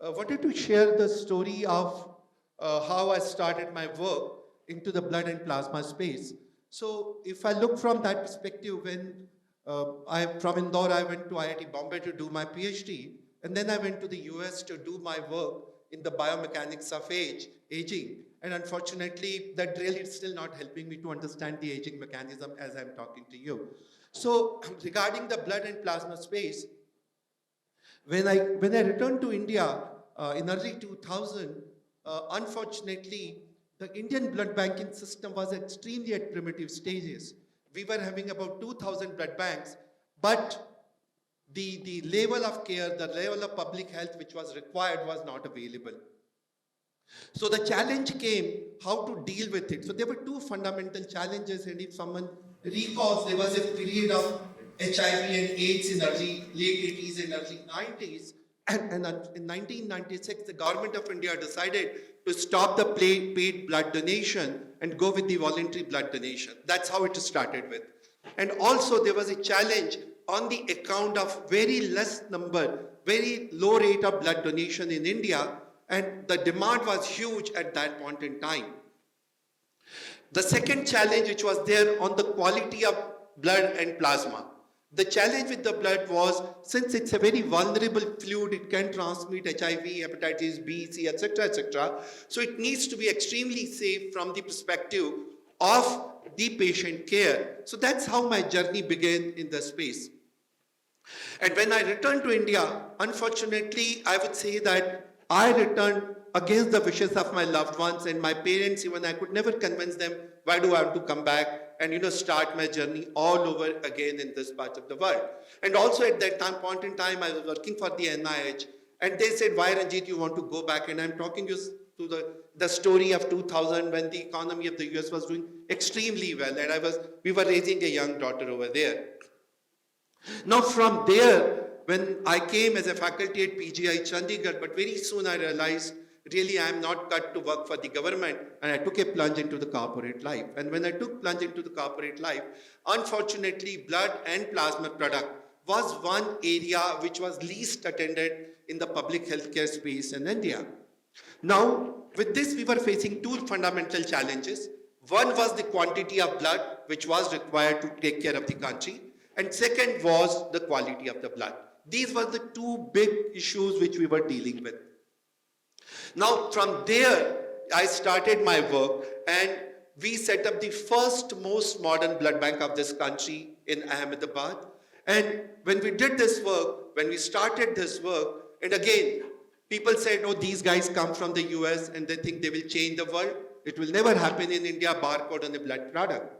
wanted to share the story of how I started my work into the blood and plasma space. So if I look from that perspective, when from Indore, I went to IIT Bombay to do my PhD, and then I went to the US to do my work in the biomechanics of aging. And unfortunately, that really is still not helping me to understand the aging mechanism as I'm talking to you. So regarding the blood and plasma space, when I returned to India in early 2000, unfortunately, the Indian blood banking system was extremely at primitive stages. We were having about 2,000 blood banks, but the level of care, the level of public health which was required was not available. So the challenge came how to deal with it. So there were two fundamental challenges, and if someone recalls, there was a period of HIV and AIDS in late 80s and early 90s. And in 1996, the government of India decided to stop the paid blood donation and go with the voluntary blood donation. That's how it started with. And also there was a challenge on the account of very low rate of blood donation in India, and the demand was huge at that point in time. The second challenge which was there on the quality of blood and plasma. The challenge with the blood was, since it's a very vulnerable fluid, it can transmit HIV, hepatitis B, C, etc., etc. So it needs to be extremely safe from the perspective of the patient care. So that's how my journey began in the space. And when I returned to India, unfortunately, I would say that I returned against the wishes of my loved ones and my parents. Even I could never convince them, why do I have to come back and start my journey all over again in this part of the world. And also at that point in time, I was working for the NIH, and they said, why Ranjit, you want to go back? And I'm talking you to the story of 2000 when the economy of the US was doing extremely well, and we were raising a young daughter over there. Now from there, when I came as a faculty at PGI Chandigarh, but very soon I realized really I am not cut to work for the government, and I took a plunge into the corporate life. And when I took plunge into the corporate life, unfortunately blood and plasma product was one area which was least attended in the public healthcare space in India. Now with this we were facing two fundamental challenges. One was the quantity of blood which was required to take care of the country, and second was the quality of the blood. These were the two big issues which we were dealing with. Now from there, I started my work, and we set up the first most modern blood bank of this country in Ahmedabad. And when we did this work, when we started this work, and again, people said, oh, these guys come from the US and they think they will change the world. It will never happen in India, barcode on a blood product.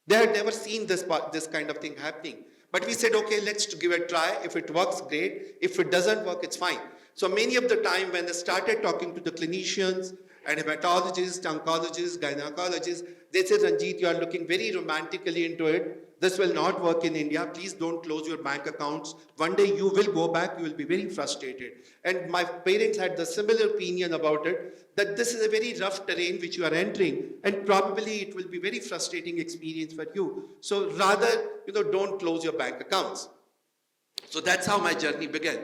They had never seen this kind of thing happening. But we said, okay, let's give it a try. If it works, great. If it doesn't work, it's fine. So many of the time when I started talking to the clinicians and hematologists, oncologists, gynecologists, they said, Ranjit, you are looking very romantically into it. This will not work in India. Please don't close your bank accounts. One day you will go back, you will be very frustrated. And my parents had the similar opinion about it, that this is a very rough terrain which you are entering, and probably it will be very frustrating experience for you. So rather, don't close your bank accounts. So that's how my journey began.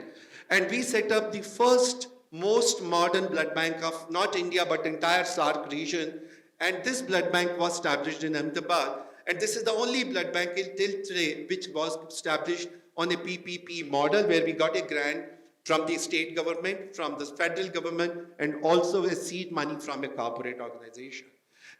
And we set up the first most modern blood bank of not India but entire SAARC region. And this blood bank was established in Ahmedabad. And this is the only blood bank till today which was established on a PPP model, where we got a grant from the state government, from the federal government, and also a seed money from a corporate organization.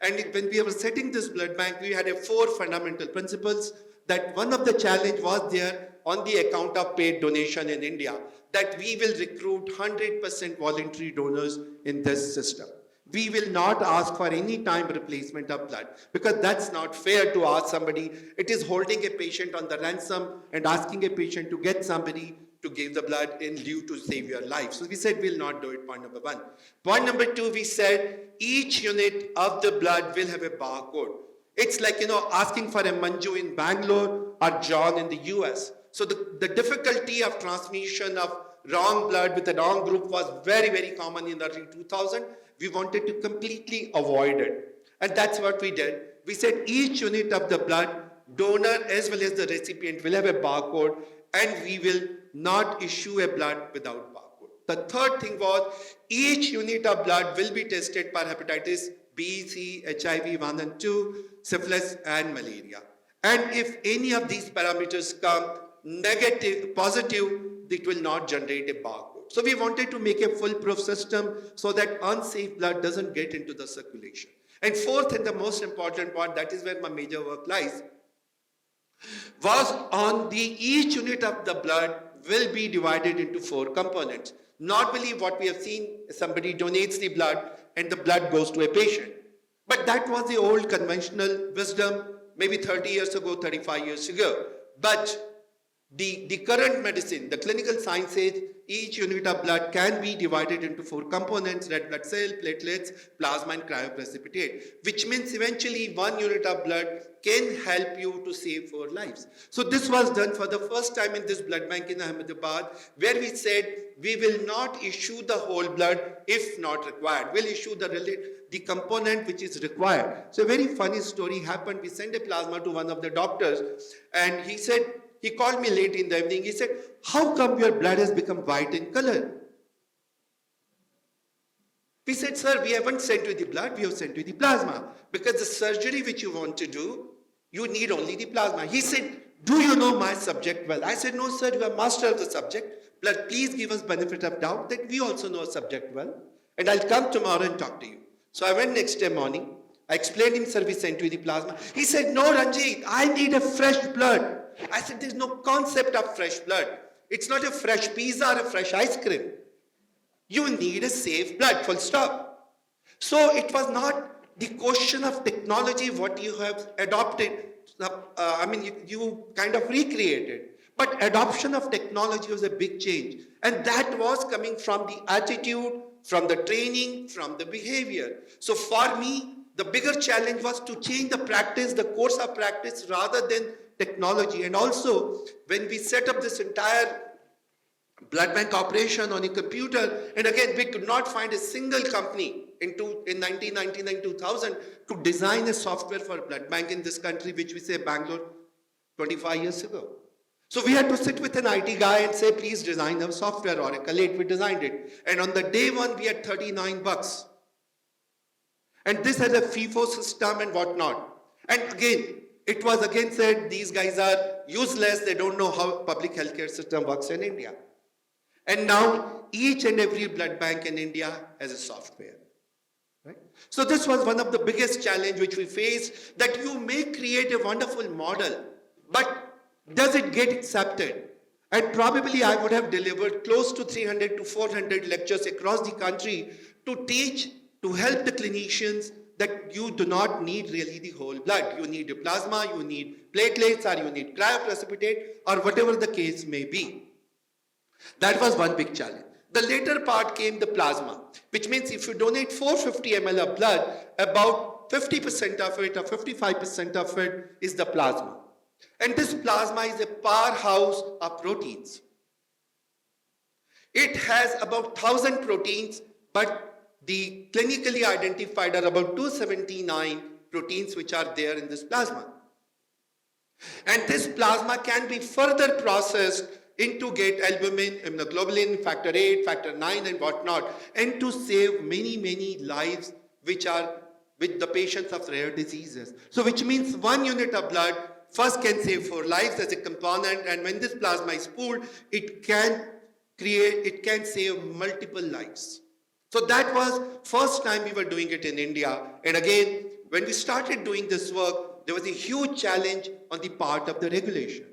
And when we were setting this blood bank, we had four fundamental principles. That one of the challenge was there on the account of paid donation in India, that we will recruit 100% voluntary donors in this system. We will not ask for any time replacement of blood, because that's not fair to ask somebody. It is holding a patient on the ransom and asking a patient to get somebody to give the blood in lieu to save your life. So we said we'll not do it, point number one. Point number two, we said each unit of the blood will have a barcode. It's like, asking for a Manju in Bangalore or John in the US. So the difficulty of transmission of wrong blood with the wrong group was very, very common in the early 2000. We wanted to completely avoid it. And that's what we did. We said each unit of the blood, donor as well as the recipient, will have a barcode, and we will not issue a blood without barcode. The third thing was each unit of blood will be tested for hepatitis B, C, HIV 1 and 2, syphilis and malaria. And if any of these parameters come negative, positive, it will not generate a barcode. So we wanted to make a foolproof system so that unsafe blood doesn't get into the circulation. And fourth and the most important part, that is where my major work lies, was on the each unit of the blood will be divided into 4 components. Normally what we have seen, somebody donates the blood and the blood goes to a patient. But that was the old conventional wisdom, maybe 30 years ago, 35 years ago. But the current medicine, the clinical science says each unit of blood can be divided into 4 components: red blood cell, platelets, plasma and cryoprecipitate, which means eventually 1 unit of blood can help you to save 4 lives. So this was done for the first time in this blood bank in Ahmedabad, where we said we will not issue the whole blood if not required. We'll issue the component which is required. So a very funny story happened. We sent a plasma to one of the doctors and he called me late in the evening. He said, "How come your blood has become white in color?" We said, "Sir, we haven't sent you the blood, we have sent you the plasma. Because the surgery which you want to do, you need only the plasma." He said, "Do you know my subject well?" I said, "No, sir, you are master of the subject. But please give us benefit of doubt that we also know subject well. And I'll come tomorrow and talk to you." So I went next day morning. I explained him, "Sir, we sent you the plasma." He said, "No, Ranjit, I need a fresh blood." I said, "There's no concept of fresh blood. It's not a fresh pizza or a fresh ice cream. You need a safe blood, full stop." So it was not the question of technology what you have adopted. You kind of recreated. But adoption of technology was a big change. And that was coming from the attitude, from the training, from the behavior. So for me, the bigger challenge was to change the practice, the course of practice, rather than technology. And also, when we set up this entire blood bank operation on a computer, and again, we could not find a single company in 1999, 2000 to design a software for blood bank in this country, which we say Bangalore 25 years ago. So we had to sit with an IT guy and say, "Please design our software." Oracle 8, we designed it. And on the day one, we had $39. And this has a FIFO system and whatnot. And again, it was again said, these guys are useless. They don't know how public healthcare system works in India. And now each and every blood bank in India has a software. Right? So this was one of the biggest challenge which we faced, that you may create a wonderful model, but does it get accepted? And probably I would have delivered close to 300 to 400 lectures across the country to teach, to help the clinicians that you do not need really the whole blood. You need a plasma, you need platelets, or you need cryoprecipitate, or whatever the case may be. That was one big challenge. The later part came the plasma, which means if you donate 450 ml of blood, about 50% of it or 55% of it is the plasma. And this plasma is a powerhouse of proteins. It has about 1,000 proteins, but the clinically identified are about 279 proteins which are there in this plasma. And this plasma can be further processed into get albumin, immunoglobulin, factor 8, factor 9 and whatnot, and to save many, many lives which are with the patients of rare diseases. So which means 1 unit of blood first can save 4 lives as a component, and when this plasma is pooled, it can save multiple lives. So that was first time we were doing it in India. And again, when we started doing this work, there was a huge challenge on the part of the regulation.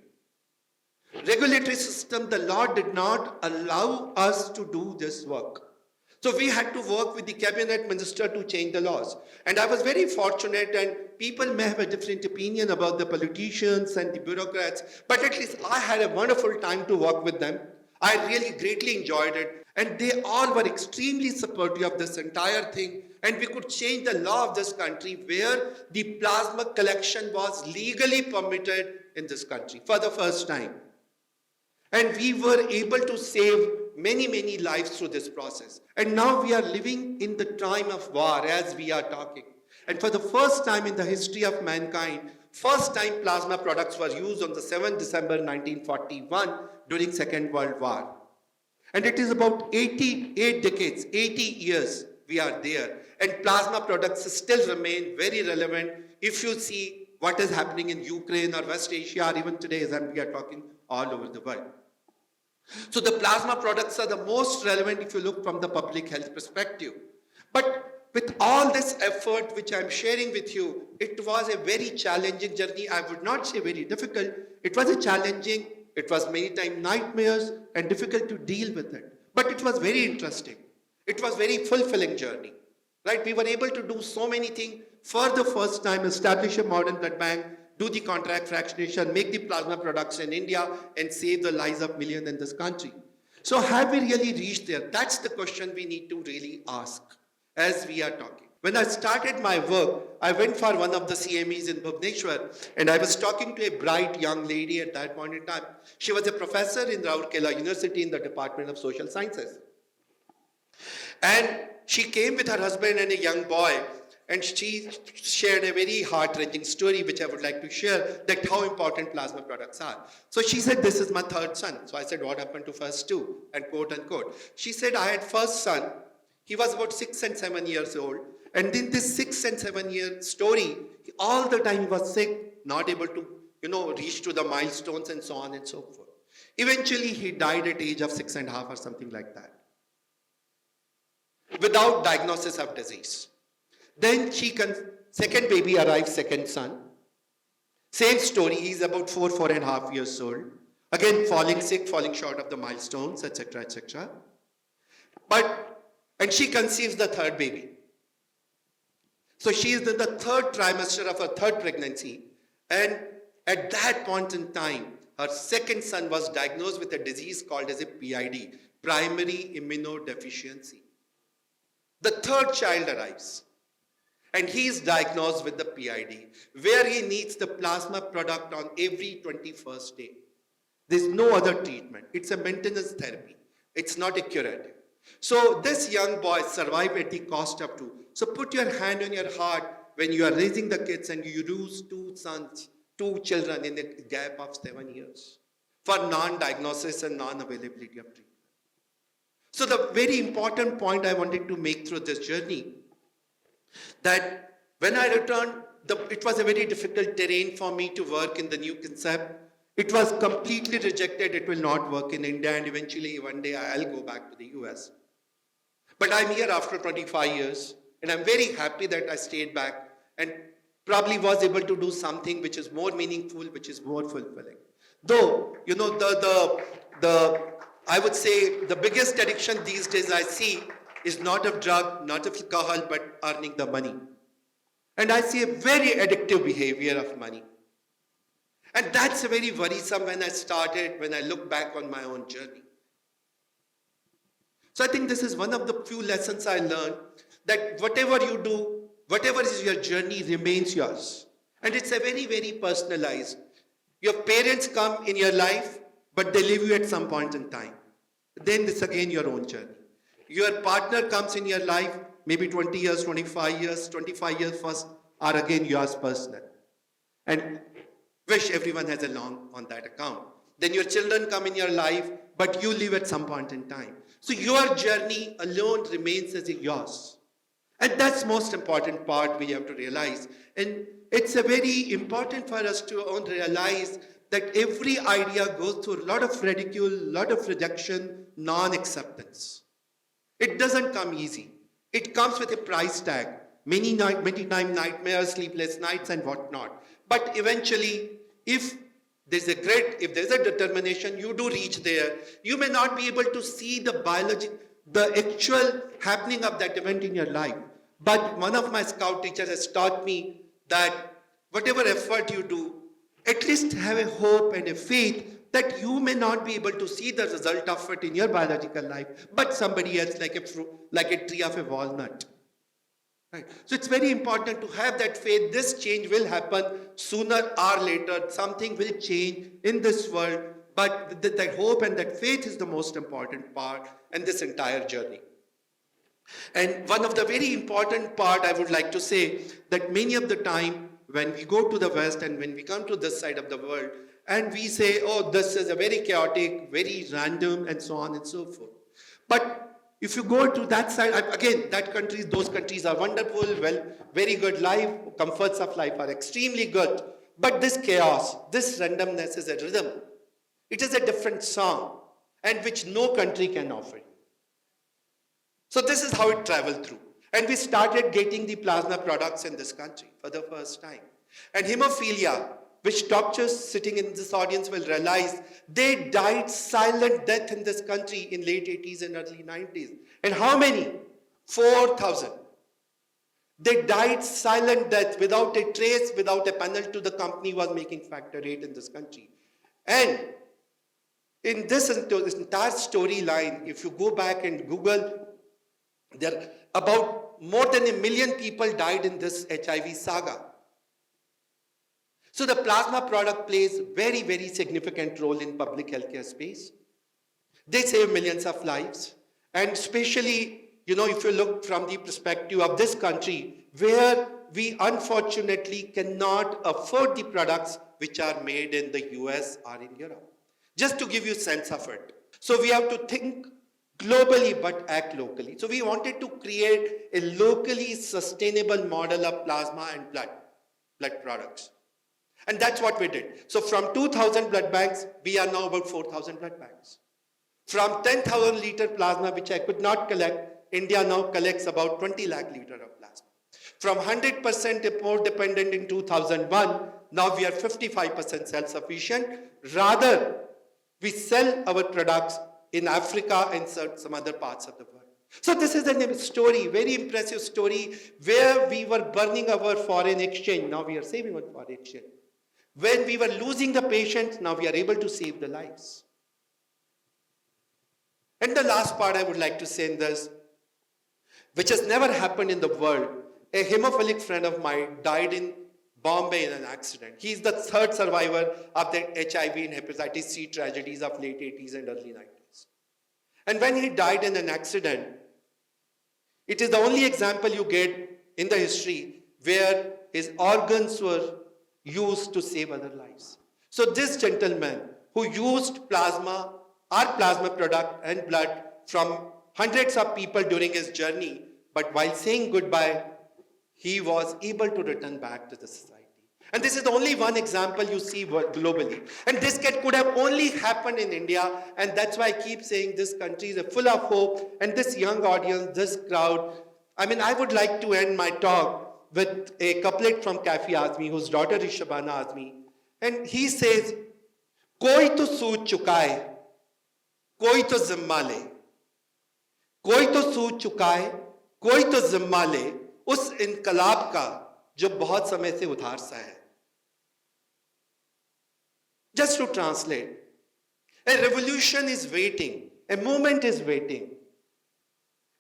Regulatory system, the law did not allow us to do this work. So we had to work with the cabinet minister to change the laws. And I was very fortunate, and people may have a different opinion about the politicians and the bureaucrats, but at least I had a wonderful time to work with them. I really greatly enjoyed it. And they all were extremely supportive of this entire thing. And we could change the law of this country where the plasma collection was legally permitted in this country for the first time. And we were able to save many, many lives through this process. And now we are living in the time of war as we are talking. And for the first time in the history of mankind, first time plasma products were used on the 7th December 1941 during Second World War. And it is about 88 decades, 80 years we are there. And plasma products still remain very relevant if you see what is happening in Ukraine or West Asia or even today as we are talking all over the world. So the plasma products are the most relevant if you look from the public health perspective. But with all this effort which I'm sharing with you, it was a very challenging journey. I would not say very difficult. It was a challenging, it was many times nightmares and difficult to deal with it. But it was very interesting. It was very fulfilling journey. Right? We were able to do so many things for the first time, establish a modern blood bank, do the contract fractionation, make the plasma products in India, and save the lives of millions in this country. So have we really reached there? That's the question we need to really ask as we are talking. When I started my work, I went for one of the CMEs in Bhubaneswar, and I was talking to a bright young lady at that point in time. She was a professor in Rourkela University in the Department of Social Sciences. And she came with her husband and a young boy, and she shared a very heart-wrenching story, which I would like to share, that how important plasma products are. So she said, this is my third son. So I said, what happened to first two? And quote unquote. She said, I had first son. He was about 6 and 7 years old. And in this 6 and 7 year story, all the time he was sick, not able to, reach to the milestones and so on and so forth. Eventually, he died at age of 6.5 or something like that, without diagnosis of disease. Then second baby arrived, second son. Same story, he's about 4.5 years old. Again, falling sick, falling short of the milestones, etc., etc. And she conceives the third baby. So she is in the third trimester of her third pregnancy. And at that point in time, her second son was diagnosed with a disease called as a PID, primary immunodeficiency. The third child arrives, and he is diagnosed with the PID, where he needs the plasma product on every 21st day. There's no other treatment. It's a maintenance therapy. It's not a curative. So this young boy survived at the cost of two. So put your hand on your heart when you are raising the kids and you lose two children in a gap of 7 years for non-diagnosis and non-availability of treatment. So the very important point I wanted to make through this journey, that when I returned, it was a very difficult terrain for me to work in the new concept. It was completely rejected. It will not work in India, and eventually one day I'll go back to the US. But I'm here after 25 years, and I'm very happy that I stayed back and probably was able to do something which is more meaningful, which is more fulfilling. Though, I would say the biggest addiction these days I see is not of drug, not of alcohol, but earning the money. And I see a very addictive behavior of money. And that's very worrisome when I look back on my own journey. So I think this is one of the few lessons I learned, that whatever you do, whatever is your journey remains yours. And it's a very, very personalized. Your parents come in your life, but they leave you at some point in time. Then it's again your own journey. Your partner comes in your life, maybe 20 years, 25 years first are again yours personal. And wish everyone has a long on that account. Then your children come in your life, but you leave at some point in time. So your journey alone remains as yours. And that's most important part we have to realize. And it's a very important for us to realize that every idea goes through a lot of ridicule, a lot of rejection, non-acceptance. It doesn't come easy. It comes with a price tag. Many times nightmares, sleepless nights and whatnot. But eventually, if there's a determination, you do reach there. You may not be able to see the actual happening of that event in your life. But one of my scout teachers has taught me that whatever effort you do, at least have a hope and a faith that you may not be able to see the result of it in your biological life, but somebody else, like a tree of a walnut. Right. So it's very important to have that faith. This change will happen sooner or later. Something will change in this world, but that hope and that faith is the most important part in this entire journey. And one of the very important part I would like to say, that many of the time when we go to the West and when we come to this side of the world and we say, oh, this is a very chaotic, very random and so on and so forth. But if you go to that side, again, those countries are wonderful, well, very good life, comforts of life are extremely good. But this chaos, this randomness is a rhythm. It is a different song, and which no country can offer you. So this is how it traveled through. And we started getting the plasma products in this country for the first time. And hemophilia, which doctors sitting in this audience will realize, they died silent death in this country in late 80s and early 90s. And how many? 4,000. They died silent death without a trace, without a penalty to the company was making factor 8 in this country. And in this entire storyline, if you go back and Google, there about more than 1 million people died in this HIV saga. So the plasma product plays very, very significant role in public healthcare space. They save millions of lives. And especially, if you look from the perspective of this country, where we unfortunately cannot afford the products which are made in the US or in Europe. Just to give you a sense of it. So we have to think globally but act locally. So we wanted to create a locally sustainable model of plasma and blood products. And that's what we did. So from 2,000 blood banks, we are now about 4,000 blood banks. From 10,000 liter plasma, which I could not collect, India now collects about 20 lakh liter of plasma. From 100% import dependent in 2001, now we are 55% self-sufficient. Rather, we sell our products in Africa and some other parts of the world. So this is a story, very impressive story, where we were burning our foreign exchange. Now we are saving on foreign exchange. When we were losing the patients, now we are able to save the lives. And the last part I would like to say in this, which has never happened in the world, a hemophilic friend of mine died in Bombay in an accident. He is the third survivor of the HIV and hepatitis C tragedies of late 80s and early 90s. And when he died in an accident, it is the only example you get in the history where his organs were used to save other lives. So this gentleman who used plasma, our plasma product and blood from hundreds of people during his journey, but while saying goodbye, he was able to return back to the society. And this is only one example you see globally. And this could have only happened in India, and that's why I keep saying this country is full of hope, and this young audience, this crowd. I would like to end my talk with a couplet from Kafi Azmi, whose daughter is Shabana Azmi. And he says, "Koi to sood chukaye, koi to zimma le. Koi to sood chukaye, koi to zimma le. उस इनकलाब का जो बहुत समय से उधार सा है." Just to translate, a revolution is waiting, a movement is waiting.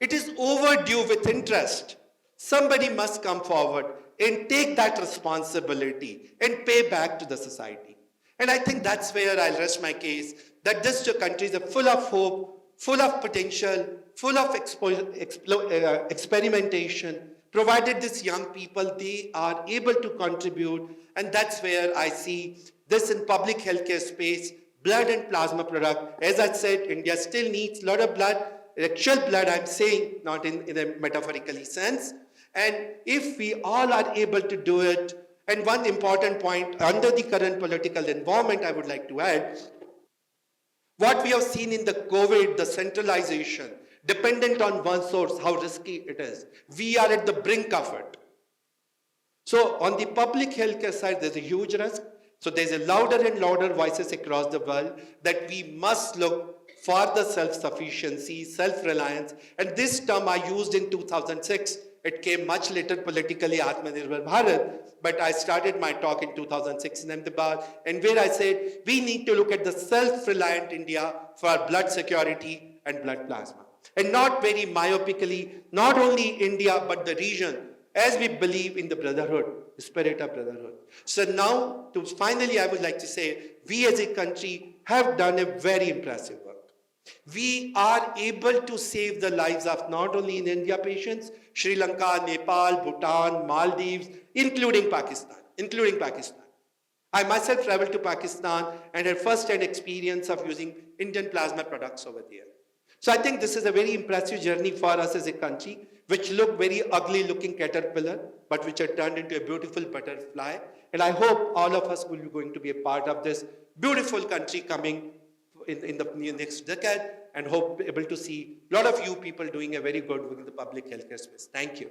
It is overdue with interest. Somebody must come forward and take that responsibility and pay back to the society. And I think that's where I'll rest my case, that this country is full of hope, full of potential, full of experimentation. Provided these young people, they are able to contribute, and that's where I see this in public healthcare space, blood and plasma product. As I said, India still needs a lot of blood, actual blood I'm saying, not in a metaphorically sense. And if we all are able to do it, and one important point, under the current political environment I would like to add, what we have seen in the COVID, the centralization, dependent on one source, how risky it is. We are at the brink of it. So on the public healthcare side, there's a huge risk. So there's a louder and louder voices across the world that we must look for the self-sufficiency, self-reliance. And this term I used in 2006. It came much later politically, Atmanirbhar Bharat, but I started my talk in 2006 in Ahmedabad, and where I said we need to look at the self-reliant India for blood security and blood plasma. And not very myopically, not only India, but the region, as we believe in the brotherhood, the spirit of brotherhood. So now, finally, I would like to say, we as a country have done a very impressive work. We are able to save the lives of not only in India patients, Sri Lanka, Nepal, Bhutan, Maldives, including Pakistan. I myself traveled to Pakistan and had first-hand experience of using Indian plasma products over there. So I think this is a very impressive journey for us as a country, which look very ugly looking caterpillar, but which are turned into a beautiful butterfly. And I hope all of us will be going to be a part of this beautiful country coming in the next decade, and hope able to see a lot of you people doing a very good work in the public healthcare space. Thank you.